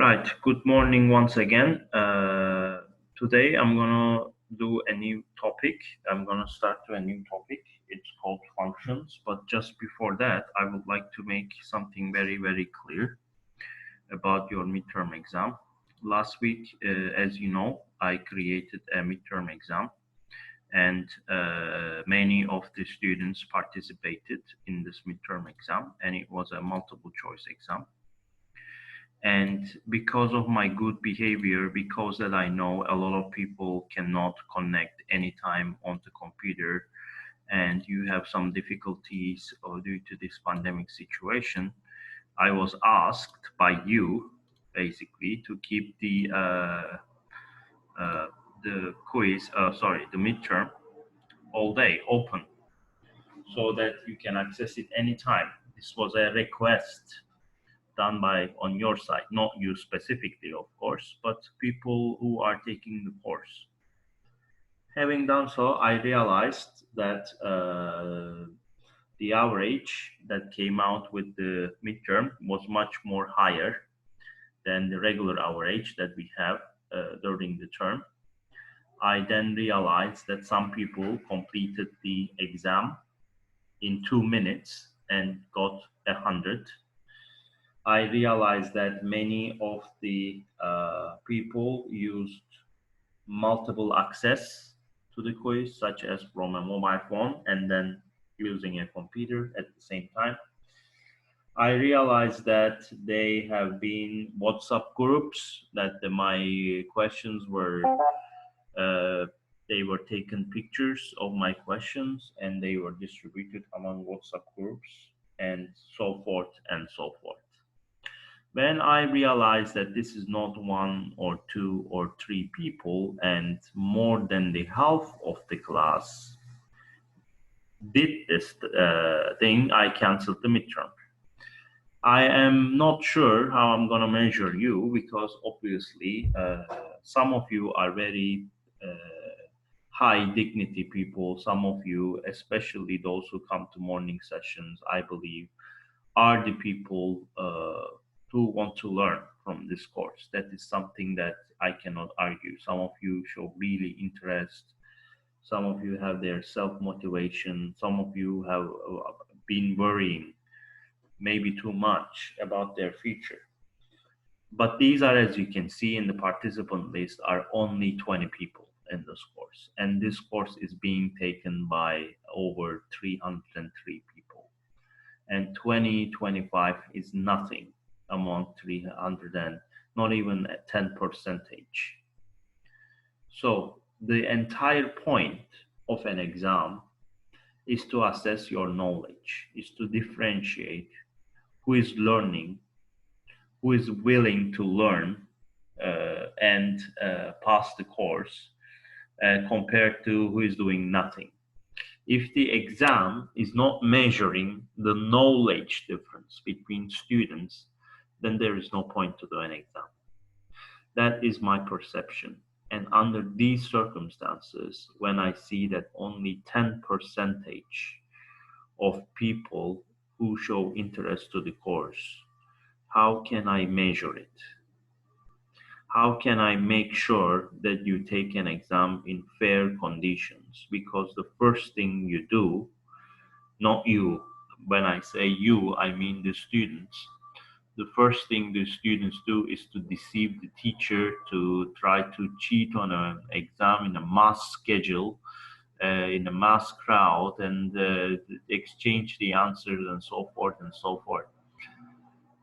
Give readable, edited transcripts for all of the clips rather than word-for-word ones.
Right. Good morning once again. Today I'm gonna do a new topic. I'm gonna start to a new topic. It's called functions. But just before that, I would like to make something very clear about your midterm exam. Last week, as you know, I created a midterm exam, and many of the students participated in this midterm exam, and it was a multiple choice exam. And because of my good behavior, because that I know a lot of people cannot connect anytime on the computer, and you have some difficulties due to this pandemic situation, I was asked by you basically to keep uh, the quiz, sorry, the midterm all day open so that you can access it anytime. This was a request done by on your side, not you specifically, of course, but people who are taking the course. Having done so, I realized that the average that came out with the midterm was much more higher than the regular average that we have during the term. I then realized that some people completed the exam in 2 minutes and got 100. I realized that many of the people used multiple access to the quiz, such as from a mobile phone and then using a computer at the same time. I realized that they have been WhatsApp groups, that my questions were, uh, they were taken pictures of my questions and they were distributed among WhatsApp groups and so forth and so forth. When I realized that this is not one or two or three people and more than the half of the class did this thing, I canceled the midterm. I am not sure how I'm going to measure you because obviously some of you are very high dignity people. Some of you, especially those who come to morning sessions, I believe, are the people who want to learn from this course. That is something that I cannot argue. Some of you show really interest. Some of you have their self motivation. Some of you have been worrying maybe too much about their future. But these are, as you can see in the participant list, are only 20 people in this course. And this course is being taken by over 303 people. And 2025 is nothing among 300 and not even a 10 percentage. So the entire point of an exam is to assess your knowledge, is to differentiate who is learning, who is willing to learn and pass the course compared to who is doing nothing. If the exam is not measuring the knowledge difference between students, then there is no point to do an exam. That is my perception. And under these circumstances, when I see that only 10 percentage of people who show interest to the course, how can I measure it? How can I make sure that you take an exam in fair conditions? Because the first thing you do, not you, when I say you, I mean the students. The first thing the students do is to deceive the teacher, to try to cheat on an exam in a mass schedule, in a mass crowd, and exchange the answers and so forth and so forth.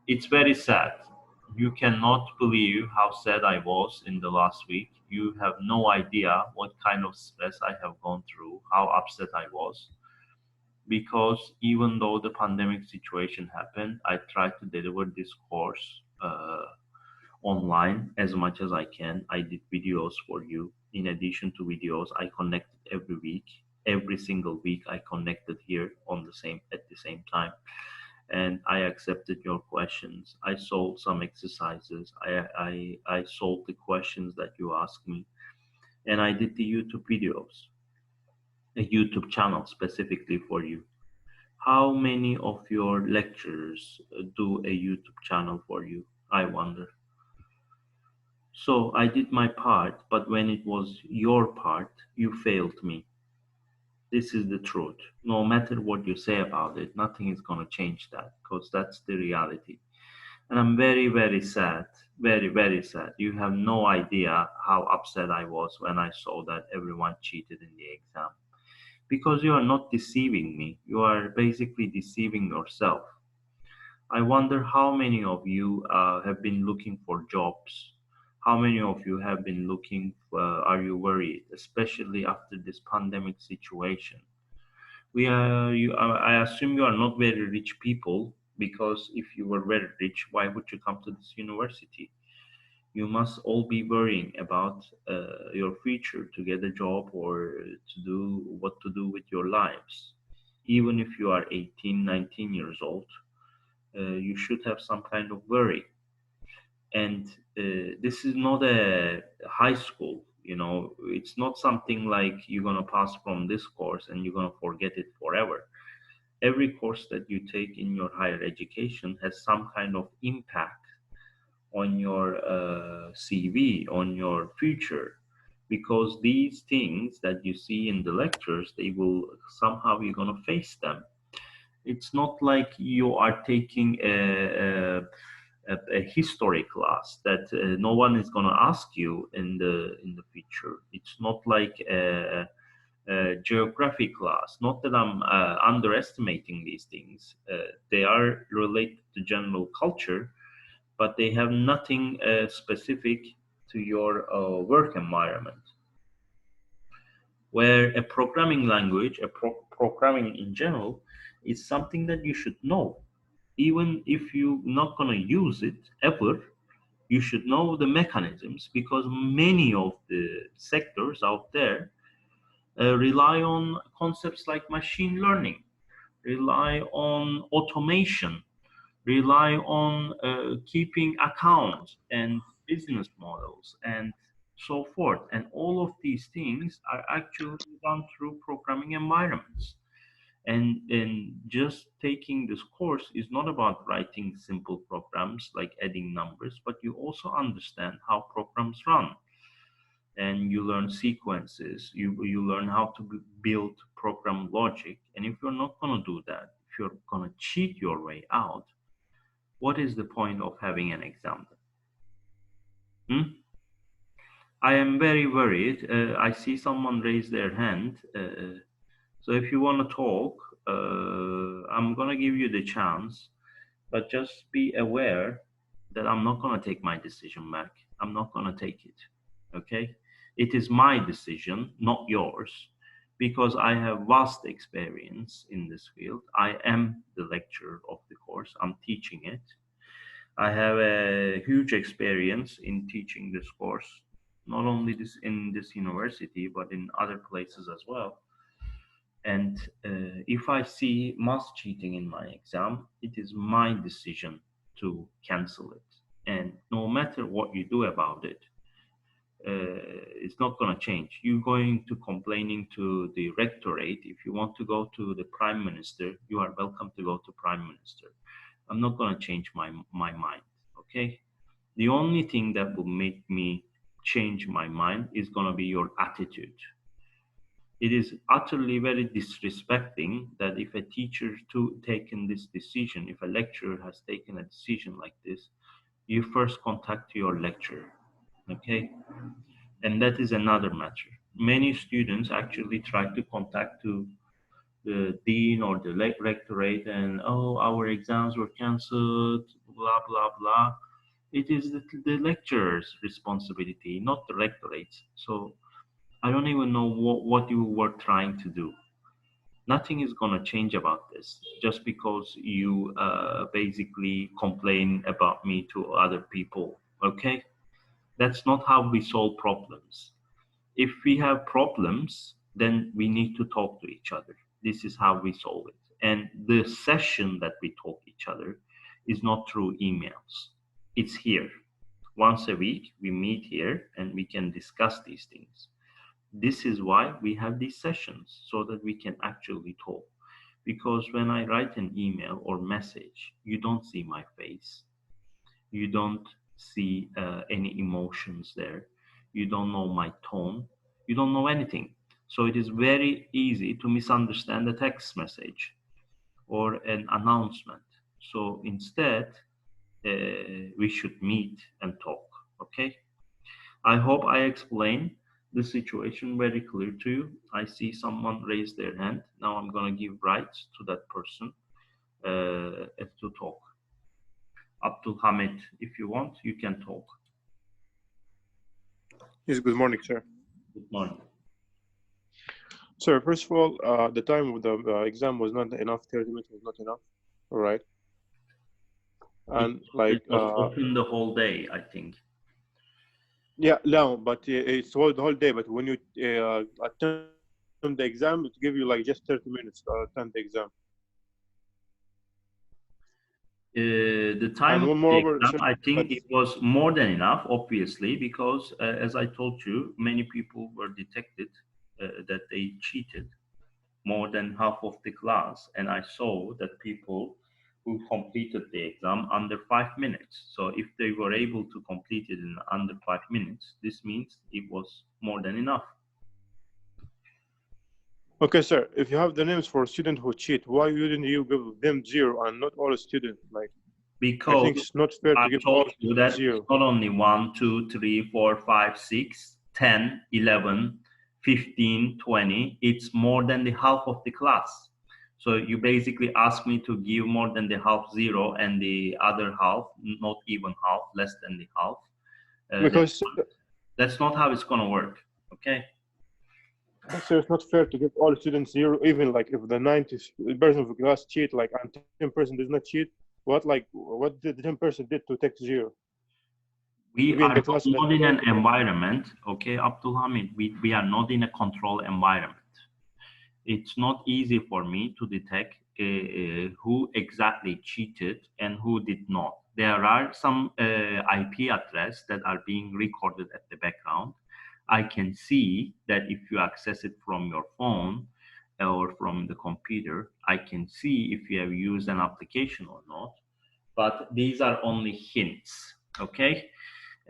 It's very sad. You cannot believe how sad I was in the last week. You have no idea what kind of stress I have gone through, how upset I was. Because even though the pandemic situation happened, I tried to deliver this course online as much as I can. I did videos for you. In addition to videos, I connected every week. Every single week, I connected here on the same at the same time, and I accepted your questions. I solved some exercises. I solved the questions that you asked me, and I did the YouTube videos, a YouTube channel specifically for you. How many of your lecturers do a YouTube channel for you? I wonder. So I did my part, but when it was your part, you failed me. This is the truth. No matter what you say about it, nothing is going to change that because that's the reality. And I'm very, very sad, very, very sad. You have no idea how upset I was when I saw that everyone cheated in the exam. Because you are not deceiving me, you are basically deceiving yourself. I wonder how many of you have been looking for jobs. How many of you have been looking, are you worried, especially after this pandemic situation? I assume you are not very rich people because if you were very rich, why would you come to this university? You must all be worrying about your future to get a job or to do what to do with your lives. Even if you are 18, 19 years old, you should have some kind of worry. And this is not a high school, it's not something like you're going to pass from this course and you're going to forget it forever. Every course that you take in your higher education has some kind of impact on your CV, on your future, because these things that you see in the lectures, they will somehow you're going to face them. It's not like you are taking a history class that no one is going to ask you in the future. It's not like a geography class. Not that I'm underestimating these things. They are related to general culture, but they have nothing specific to your work environment. Where a programming language, programming in general, is something that you should know. Even if you're not going to use it ever, you should know the mechanisms because many of the sectors out there rely on concepts like machine learning, rely on automation, rely on keeping accounts and business models and so forth. And all of these things are actually done through programming environments. And just taking this course is not about writing simple programs like adding numbers, but you also understand how programs run, and you learn sequences, you learn how to build program logic. And if you're not going to do that, if you're going to cheat your way out, what is the point of having an exam? Hmm? I am very worried. I see someone raise their hand. So if you want to talk, I'm going to give you the chance, but just be aware that I'm not going to take my decision back. I'm not going to take it. Okay? It is my decision, not yours, because I have vast experience in this field. I am the lecturer of the course, I'm teaching it. I have a huge experience in teaching this course, not only this in this university, but in other places as well. And if I see mass cheating in my exam, it is my decision to cancel it. And no matter what you do about it, it's not going to change. You're going to complaining to the rectorate. If you want to go to the prime minister, you are welcome to go to prime minister. I'm not going to change my mind. Okay. The only thing that will make me change my mind is going to be your attitude. It is utterly very disrespecting that if a teacher to taken this decision, if a lecturer has taken a decision like this, you first contact your lecturer. Okay. And that is another matter. Many students actually try to contact to the dean or the rectorate and, oh, our exams were cancelled, blah blah blah. It is the lecturer's responsibility, not the rectorate's. So I don't even know what you were trying to do. Nothing is going to change about this just because you basically complain about me to other people. Okay, that's not how we solve problems. If we have problems, then we need to talk to each other. This is how we solve it. And the session that we talk each other is not through emails. It's here. Once a week, we meet here and we can discuss these things. This is why we have these sessions so that we can actually talk. Because when I write an email or message, you don't see my face. You don't see any emotions there. You don't know my tone. You don't know anything. So it is very easy to misunderstand a text message or an announcement. So instead, we should meet and talk. Okay. I hope I explained the situation very clear to you. I see someone raise their hand. Now I'm going to give rights to that person to talk. Abdul Hamid, if you want, you can talk. Yes, good morning, sir. Good morning. Sir, first of all, the time of the exam was not enough. 30 minutes was not enough. All right. And it was open the whole day, I think. Yeah, no, but it's the whole day. But when you attend the exam, it give you like just 30 minutes to attend the exam. The time of the moreover, exam, I think it was more than enough, obviously, because as I told you, many people were detected that they cheated, more than half of the class. And I saw that people who completed the exam under 5 minutes. So if they were able to complete it in under 5 minutes, this means it was more than enough. Okay, sir. If you have the names for students who cheat, why wouldn't you give them 0 and not all students? Like, because I think it's not fair to give all you that 0. It's not only 1, 2, 3, 4, 5, 6, 10, 11, 15, 20. It's more than the half of the class. So you basically ask me to give more than the half 0 and the other half, not even half, less than the half. Because that's not how it's going to work. Okay. So it's not fair to give all students 0, even like if the 90% of the class cheat, like and 10% does not cheat. What did the 10% did to take 0? We are not in an environment, okay, Abdul Hamid, we are not in a control environment. It's not easy for me to detect who exactly cheated and who did not. There are some IP address that are being recorded at the background. I can see that if you access it from your phone or from the computer, I can see if you have used an application or not. But these are only hints, okay?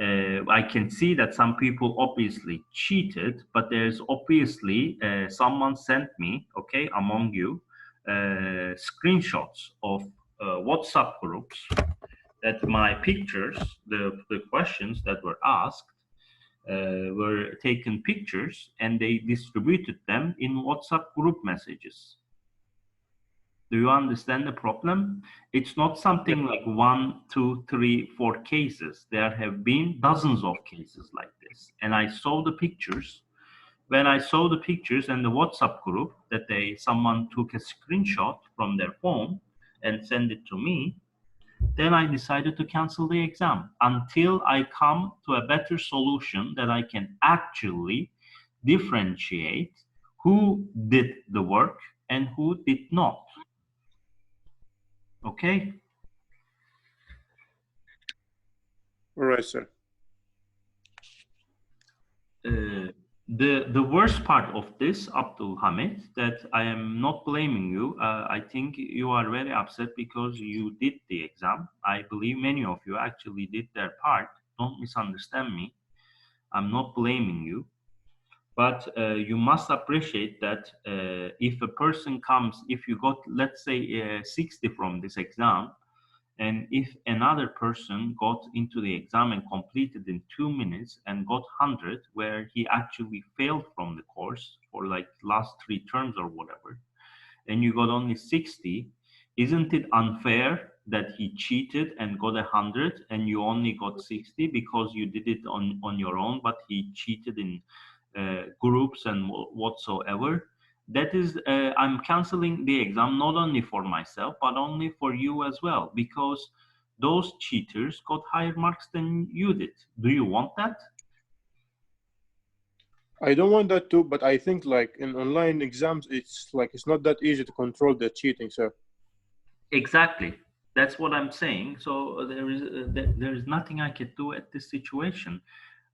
I can see that some people obviously cheated, but there's obviously someone sent me, okay, among you, screenshots of WhatsApp groups that my pictures, the questions that were asked, were taken pictures and they distributed them in WhatsApp group messages. Do you understand the problem? It's not something like 1, 2, 3, 4 cases. There have been dozens of cases like this. And I saw the pictures. When I saw the pictures and the WhatsApp group that someone took a screenshot from their phone and sent it to me, then I decided to cancel the exam until I come to a better solution that I can actually differentiate who did the work and who did not. Okay. All right, sir. The worst part of this, Abdul Hamid, that I am not blaming you. I think you are very upset because you did the exam. I believe many of you actually did their part. Don't misunderstand me. I'm not blaming you. But you must appreciate that if a person comes, if you got, let's say, 60 from this exam, and if another person got into the exam and completed in 2 minutes and got 100, where he actually failed from the course for like last 3 terms or whatever, and you got only 60, isn't it unfair that he cheated and got 100 and you only got 60 because you did it on your own, but he cheated in groups and whatsoever? That is, I'm canceling the exam not only for myself, but only for you as well, because those cheaters got higher marks than you did. Do you want that? I don't want that too, but I think like in online exams, it's not that easy to control the cheating, sir. Exactly. That's what I'm saying. So there is nothing I could do at this situation.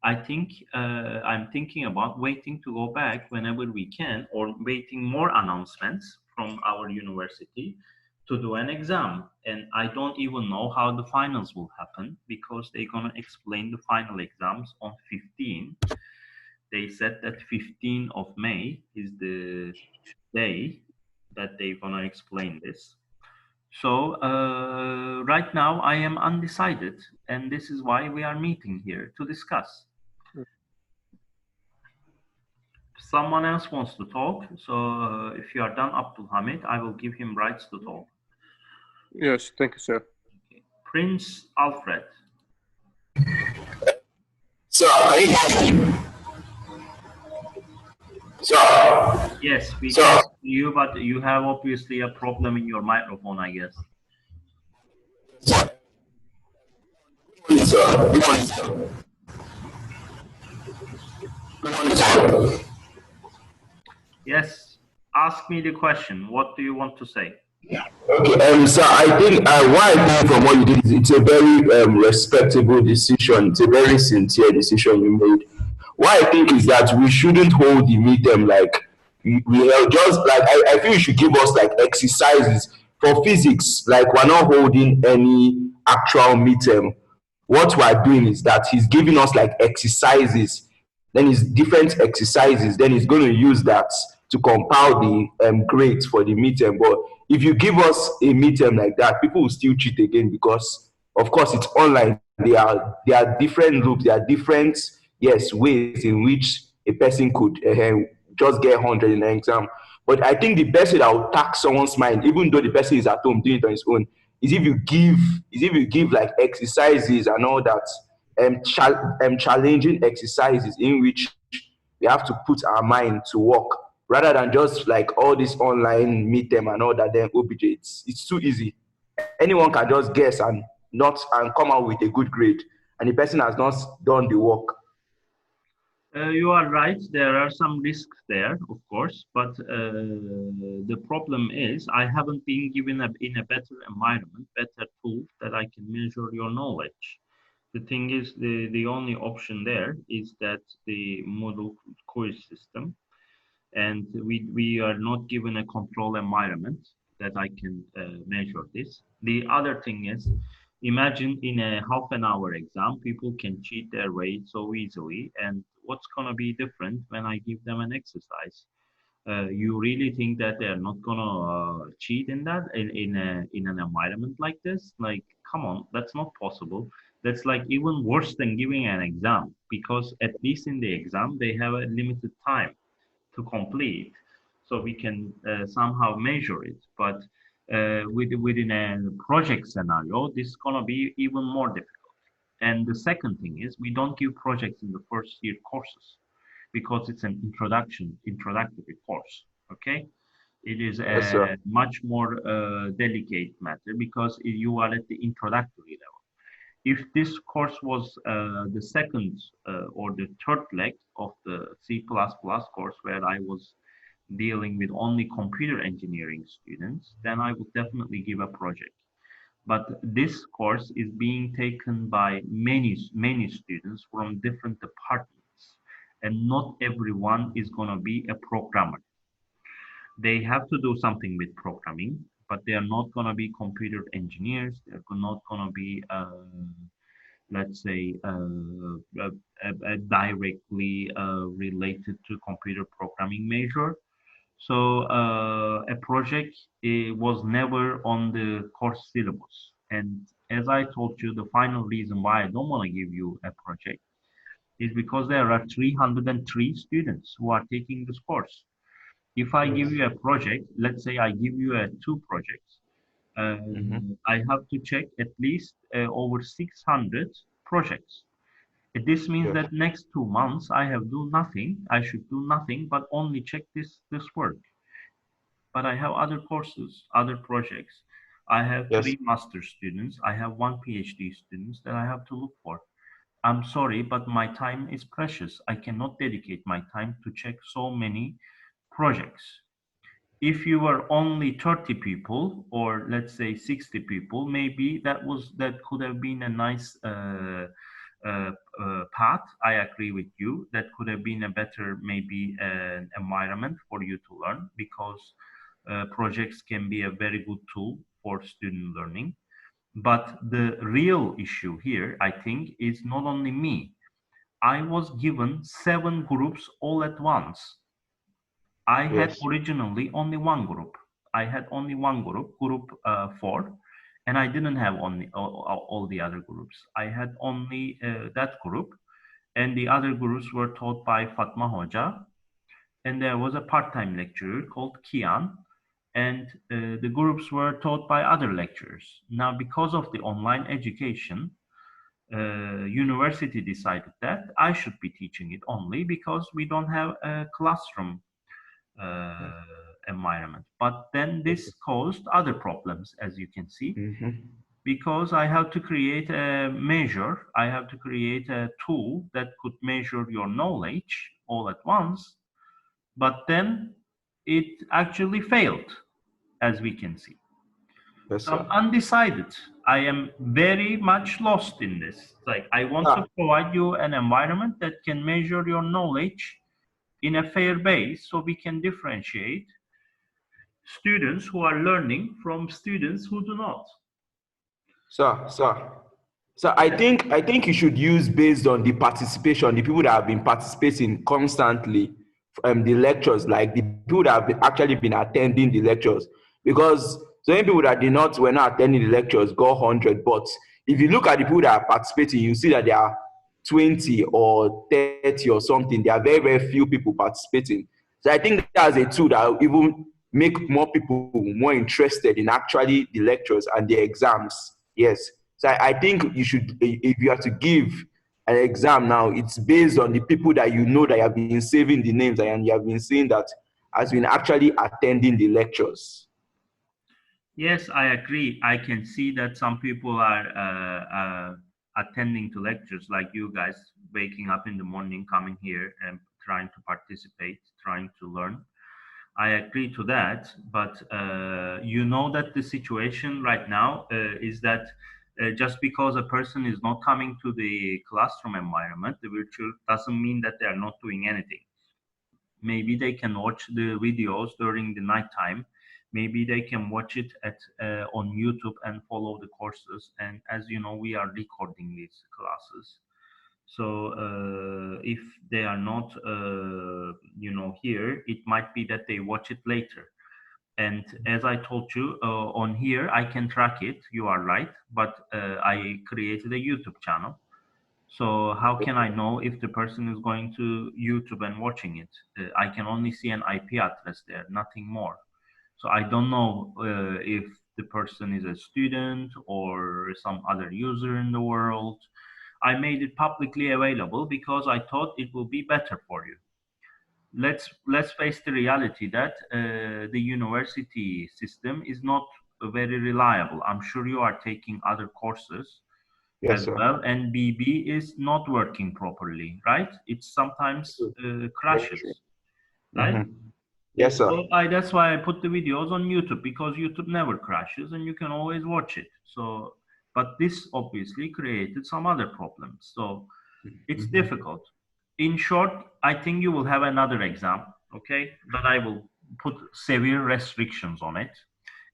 I think I'm thinking about waiting to go back whenever we can, or waiting more announcements from our university to do an exam. And I don't even know how the finals will happen because they're gonna explain the final exams on 15. They said that 15 of May is the day that they're gonna explain this. So right now I am undecided, and this is why we are meeting here to discuss. Someone else wants to talk, so if you are done, Abdul Hamid, I will give him rights to talk. Yes, thank you, sir. Okay. Prince Alfred. Sir, can you hear me? Sir, Yes, we can sir, hear you, but you have obviously a problem in your microphone, I guess. sir. Good morning, sir. Good morning, sir. Good morning, sir. Yes, ask me the question. What do you want to say? Okay, sir, I think what I think from what you did is it's a very respectable decision. It's a very sincere decision you made. What I think is that we shouldn't hold the midterm like we are just like I feel you should give us like exercises for physics. Like we're not holding any actual midterm. What we're doing is that he's giving us like exercises, then it's different exercises, then he's going to use that to compile the grades for the midterm. But if you give us a midterm like that, people will still cheat again because of course it's online. There are different loops, there are different ways in which a person could just get 100 in an exam. But I think the best way that will tax someone's mind, even though the person is at home doing it on his own, is if you give like exercises and all that, challenging exercises in which we have to put our mind to work rather than just like all this online meet them and all that. Then OBJ, it's too easy. Anyone can just guess and come out with a good grade, and the person has not done the work. You are right. There are some risks there, of course, but the problem is I haven't been given in a better environment, better tools that I can measure your knowledge. The thing is, the only option there is that the Moodle quiz system, and we are not given a control environment that I can measure this. The other thing is, imagine in a half an hour exam, people can cheat their way so easily, and what's going to be different when I give them an exercise? You really think that they're not gonna cheat in that in an environment like this? Like, come on, that's not possible. That's like even worse than giving an exam because at least in the exam they have a limited time to complete, so we can somehow measure it. But within a project scenario, this is gonna be even more difficult. And the second thing is we don't give projects in the first year courses because it's an introductory course. Okay, it is Yes, sir. a much more delicate matter because you are at the introductory level. If this course was the second or the third leg of the C++ course where I was dealing with only computer engineering students, then I would definitely give a project. But this course is being taken by many students from different departments, and not everyone is going to be a programmer. They have to do something with programming, but they are not going to be computer engineers. They're not going to be let's say directly related to computer programming major. So a project was never on the course syllabus. And as I told you, the final reason why I don't want to give you a project is because there are 303 students who are taking this course. If I give you a project, let's say I give you two projects, I have to check at least over 600 projects. This means Yes. that next 2 months I have do nothing. I should do nothing but only check this work. But I have other courses, other projects. I have Yes. three master students. I have one PhD students that I have to look for. I'm sorry, but my time is precious. I cannot dedicate my time to check so many projects. If you were only 30 people or let's say 60 people, maybe that could have been a nice path. I agree with you. That could have been a better maybe environment for you to learn because projects can be a very good tool. for student learning. But the real issue here, I think, is not only me. I was given 7 groups all at once. I had Yes. originally only one group. I had only one group, group 4, and I didn't have only all the other groups. I had only that group, and the other groups were taught by Fatma Hoja, and there was a part-time lecturer called Kian, and the groups were taught by other lecturers. Now, because of the online education, university decided that I should be teaching it only because we don't have a classroom environment. But then this caused other problems, as you can see, because I have to create a measure, I have to create a tool that could measure your knowledge all at once, but then it actually failed, as we can see. Yes, So sir. I'm undecided. I am very much lost in this. Like, I want to provide you an environment that can measure your knowledge in a fair base, so we can differentiate students who are learning from students who do not. So I think you should use based on the participation, the people that have been participating constantly, the lectures, like the people that have actually been attending the lectures. Because so many people that did not were not attending the lectures got 100, but if you look at the people that are participating, you see that there are 20 or 30 or something. There are very, very few people participating. So I think that's a tool that will even make more people more interested in actually the lectures and the exams. Yes. So I think you should, if you have to give an exam now, it's based on the people that you know that you have been saving the names and you have been seeing that has been actually attending the lectures. Yes, I agree. I can see that some people are attending to lectures, like you guys, waking up in the morning, coming here and trying to participate, trying to learn. I agree to that, but you know that the situation right now is that just because a person is not coming to the classroom environment, the virtual, doesn't mean that they are not doing anything. Maybe they can watch the videos during the nighttime. Maybe they can watch it at on YouTube and follow the courses. And as you know, we are recording these classes. So if they are not, here, it might be that they watch it later. And as I told you, on here, I can track it. You are right. But I created a YouTube channel. So how can I know if the person is going to YouTube and watching it? I can only see an IP address there, nothing more. So I don't know if the person is a student or some other user in the world. I made it publicly available because I thought it will be better for you. Let's face the reality that the university system is not very reliable. I'm sure you are taking other courses as well, and BB is not working properly, right? It sometimes crashes, right? Yes, sir. So that's why I put the videos on YouTube, because YouTube never crashes and you can always watch it. So, but this obviously created some other problems. So it's difficult. In short, I think you will have another exam, okay? But I will put severe restrictions on it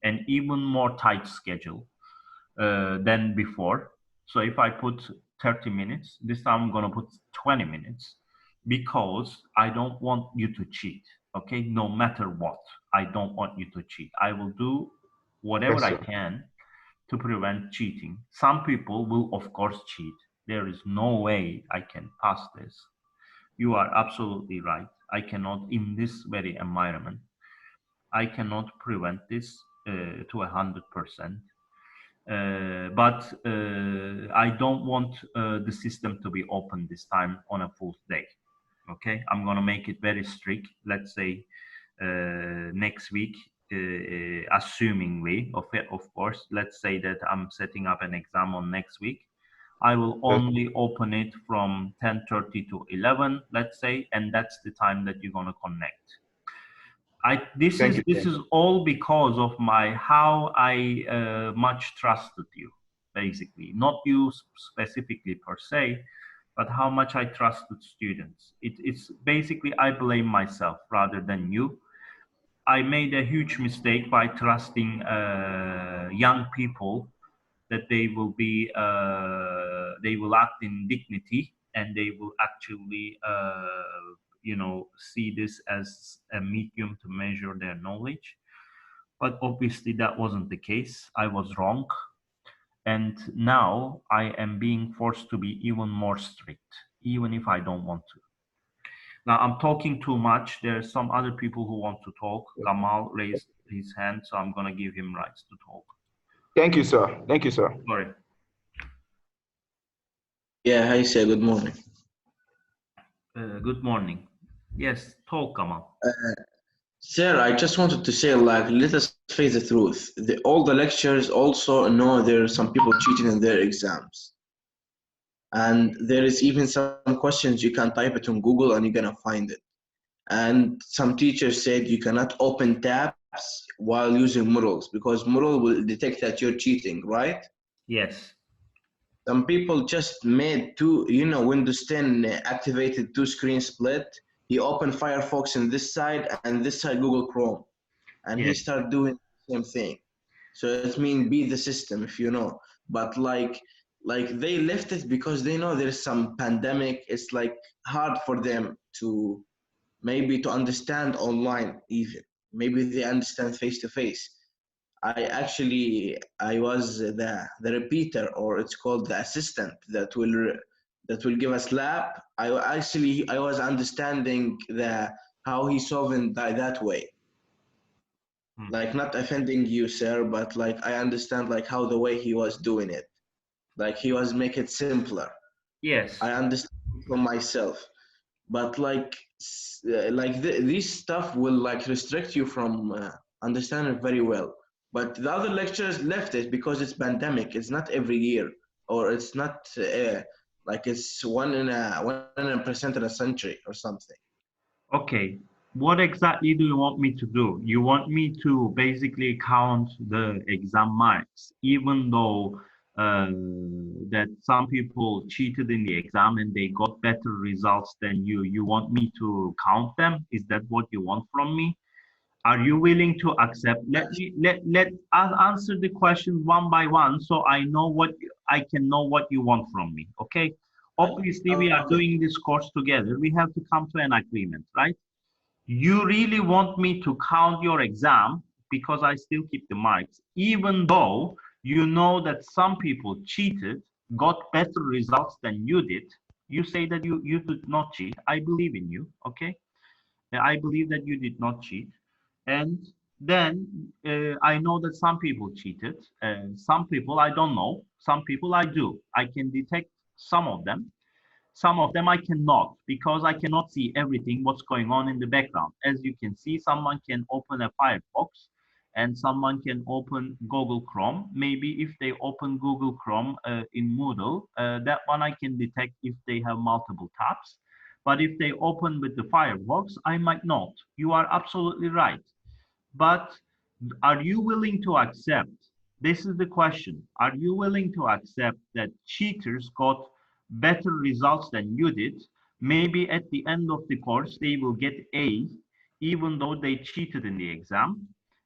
and even more tight schedule than before. So if I put 30 minutes, this time I'm going to put 20 minutes because I don't want you to cheat. Okay, no matter what, I don't want you to cheat. I will do whatever I can to prevent cheating. Some people will, of course, cheat. There is no way I can pass this. You are absolutely right. I cannot, in this very environment, I cannot prevent this to 100%. But I don't want the system to be open this time on a full day. Okay, I'm gonna make it very strict. Let's say next week, assumingly, of course, let's say that I'm setting up an exam on next week. I will only open it from 10:30 to 11, let's say, and that's the time that you're gonna connect. This is all because of how I much trusted you, basically, not you specifically per se, but how much I trusted students. It's basically, I blame myself rather than you. I made a huge mistake by trusting young people that they will act in dignity and they will actually see this as a medium to measure their knowledge. But obviously that wasn't the case. I was wrong. And now I am being forced to be even more strict, even if I don't want to. Now I'm talking too much. There are some other people who want to talk. Kamal raised his hand, so I'm gonna give him rights to talk. Thank you, sir. Thank you, sir. Sorry. Yeah, hi, sir. Good morning. Good morning. Yes, talk, Kamal. Sir, I just wanted to say, like, let us face the truth. All the lecturers also know there are some people cheating in their exams. And there is even some questions you can type it on Google and you're gonna find it. And some teachers said you cannot open tabs while using Moodles because Moodle will detect that you're cheating, right? Yes. Some people just made Windows 10 activated two-screen split. He opened Firefox on this side and this side Google Chrome, and he Yes. started doing the same thing. So it means beat the system, if you know. But like they left it because they know there's some pandemic. It's like hard for them to maybe to understand online even. Maybe they understand face to face. I was the repeater, or it's called the assistant that will give us lab. I was understanding how he solving that way. Like, not offending you, sir, but like I understand like how the way he was doing it. Like he was make it simpler. Yes. I understand for myself, but this stuff will like restrict you from understanding very well. But the other lecturers left it because it's pandemic. It's not every year, or it's not like it's one in a percent in a century or something. Okay. What exactly do you want me to do? You want me to basically count the exam marks, even though that some people cheated in the exam and they got better results than you. You want me to count them? Is that what you want from me? Are you willing to accept? Let us answer the question one by one, so I know I can know what you want from me. Okay. Obviously, we are Okay. doing this course together. We have to come to an agreement, right? You really want me to count your exam because I still keep the marks, even though you know that some people cheated, got better results than you did. You say that you did not cheat. I believe in you, okay? I believe that you did not cheat. And then I know that some people cheated. Some people I don't know. Some people I do. I can detect some of them. Some of them I cannot because I cannot see everything what's going on in the background. As you can see, someone can open a Firefox and someone can open Google Chrome. Maybe if they open Google Chrome in Moodle, that one I can detect if they have multiple tabs. But if they open with the Firefox, I might not. You are absolutely right. But are you willing to accept? This is the question. Are you willing to accept that cheaters got better results than you did? Maybe at the end of the course, they will get A, even though they cheated in the exam.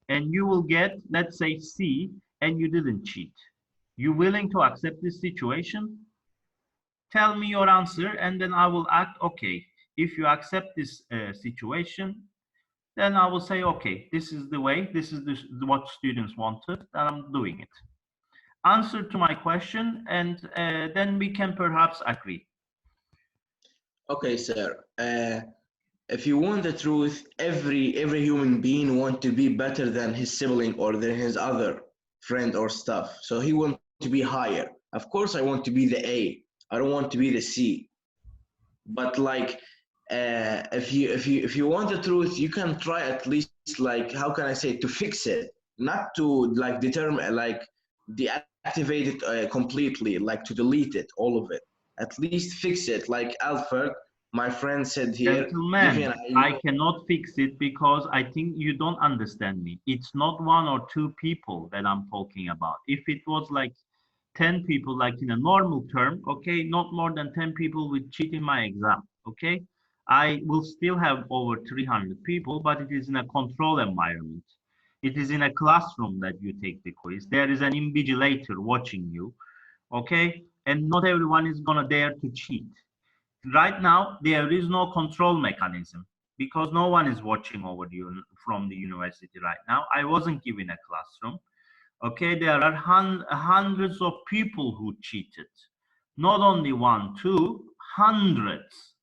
And you will get, let's say, C, and you didn't cheat. You willing to accept this situation? Tell me your answer, and then I will act, okay. If you accept this situation, then I will say, okay, this is the way, this is what students wanted, and I'm doing it. Answer to my question, and then we can perhaps agree. Okay, sir. If you want the truth, every human being want to be better than his sibling or than his other friend or stuff. So he want to be higher. Of course, I want to be the A. I don't want to be the C. But like, if you want the truth, you can try at least, like, how can I say, to fix it, not to like determine, like deactivate it completely, like to delete it, all of it. At least fix it, like Alfred, my friend, said here. Gentlemen, I cannot fix it because I think you don't understand me. It's not one or two people that I'm talking about. If it was like 10 people, like in a normal term, okay, not more than 10 people will cheat in my exam, okay? I will still have over 300 people, but it is in a control environment. It is in a classroom that you take the quiz. There is an invigilator watching you, okay? And not everyone is gonna dare to cheat. Right now, there is no control mechanism because no one is watching over you from the university right now. I wasn't given a classroom. Okay, there are hundreds of people who cheated. Not only one, two, hundreds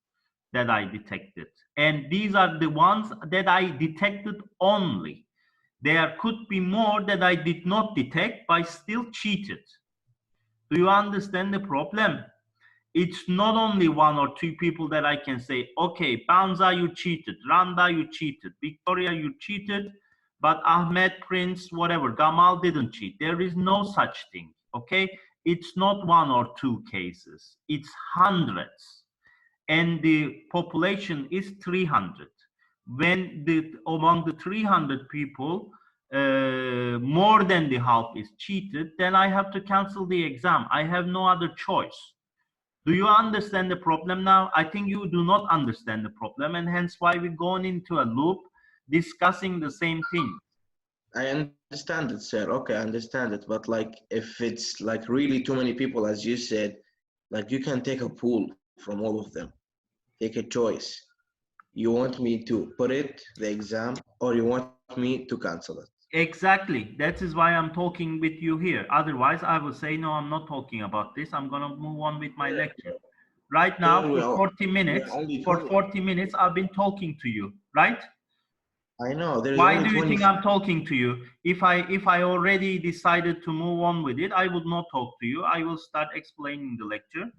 that I detected. And these are the ones that I detected only. There could be more that I did not detect, but I still cheated. Do you understand the problem? It's not only one or two people that I can say, okay, Banza, you cheated, Randa, you cheated, Victoria, you cheated, but Ahmed, Prince, whatever, Gamal didn't cheat. There is no such thing, okay? It's not one or two cases, it's hundreds. And the population is 300. When among the 300 people, more than the half is cheated, then I have to cancel the exam. I have no other choice. Do you understand the problem now? I think you do not understand the problem, and hence why we're going into a loop discussing the same thing. I understand it, sir. Okay, I understand it. But like, if it's like really too many people, as you said, like you can take a pool from all of them. Take a choice. You want me to put it, the exam, or you want me to cancel it? Exactly. That is why I'm talking with you here. Otherwise, I will say, no, I'm not talking about this. I'm going to move on with my lecture. Right now, Sir, for 40 minutes, only for 20. 40 minutes, I've been talking to you, right? I know, there is Why only do you 20. think I'm talking to you? If I already decided to move on with it, I would not talk to you. I will start explaining the lecture.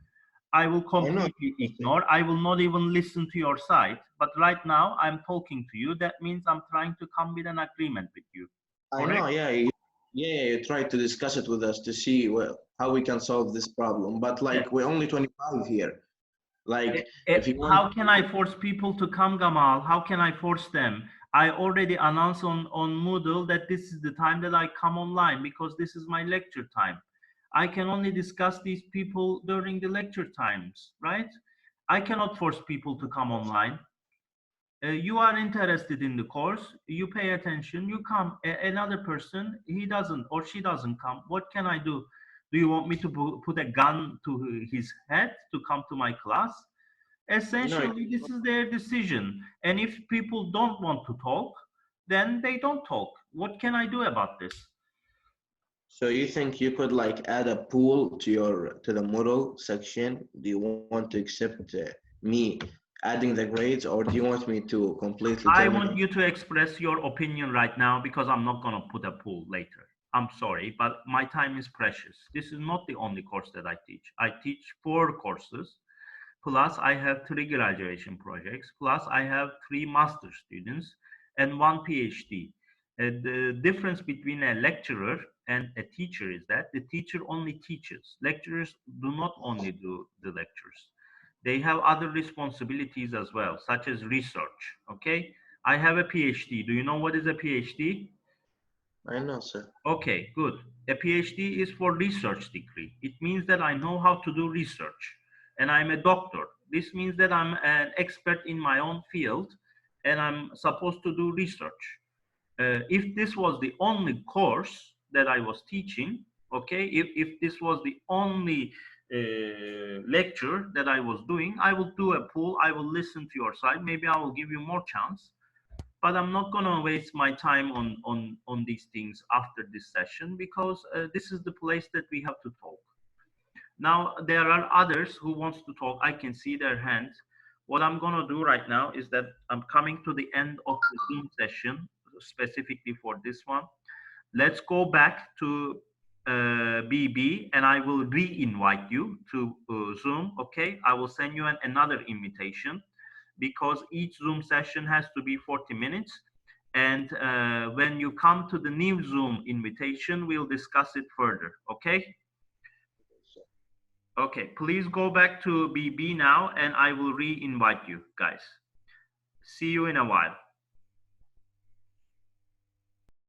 I will completely ignore. I will not even listen to your side. But right now, I'm talking to you. That means I'm trying to come with an agreement with you. I know, yeah. You try to discuss it with us to see how we can solve this problem. But like, we're only 25 here. Like, if you want. How can I force people to come, Gamal? How can I force them? I already announced on Moodle that this is the time that I come online because this is my lecture time. I can only discuss these people during the lecture times, right? I cannot force people to come online. You are interested in the course, you pay attention, you come. Another person, he doesn't or she doesn't come. What can I do? Do you want me to put a gun to his head to come to my class? Essentially, this is their decision. And if people don't want to talk, then they don't talk. What can I do about this? So you think you could like add a pool to the Moodle section? Do you want to accept me adding the grades, or do you want me to completely I terminate? want you to express your opinion right now because I'm not going to put a poll later. I'm sorry, but my time is precious. This is not the only course that I teach. I teach 4 courses, plus I have 3 graduation projects, plus I have 3 master students and 1 PhD. The difference between a lecturer and a teacher is that the teacher only teaches. Lecturers do not only do the lectures. They have other responsibilities as well, such as research, okay? I have a PhD. Do you know what is a PhD? I know, sir. Okay, good. A PhD is for research degree. It means that I know how to do research and I'm a doctor. This means that I'm an expert in my own field and I'm supposed to do research. If this was the only course that I was teaching, okay, if this was the only lecture that I was doing, I will do a poll, I will listen to your side, maybe I will give you more chance, but I'm not gonna waste my time on these things after this session because this is the place that we have to talk. Now, there are others who wants to talk. I can see their hands. What I'm gonna do right now is that I'm coming to the end of the Zoom session, specifically for this one. Let's go back to BB and I will re-invite you to Zoom, okay? I will send you another invitation because each Zoom session has to be 40 minutes. And when you come to the new Zoom invitation, we'll discuss it further, okay? Okay, please go back to BB now and I will re-invite you guys. See you in a while.